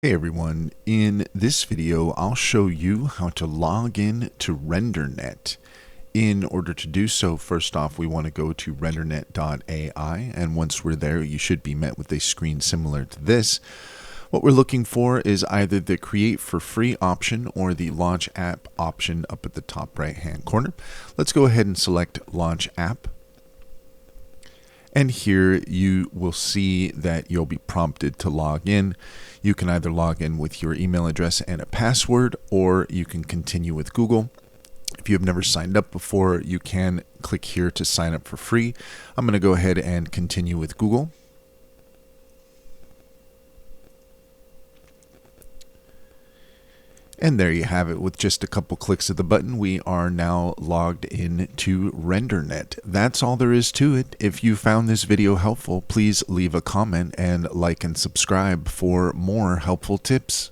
Hey everyone, in this video I'll show you how to log in to RenderNet. In order to do so, first off we want to go to RenderNet AI, and once we're there you should be met with a screen similar to this. What we're looking for is either the Create for Free option or the Launch App option up at the top right hand corner. Let's go ahead and select Launch App. And here you will see that you'll be prompted to log in. You can either log in with your email address and a password, or you can continue with Google. If you have never signed up before, you can click here to sign up for free. I'm going to go ahead and continue with Google. And there you have it. With just a couple clicks of the button, we are now logged in to RenderNet. That's all there is to it. If you found this video helpful, please leave a comment and like and subscribe for more helpful tips.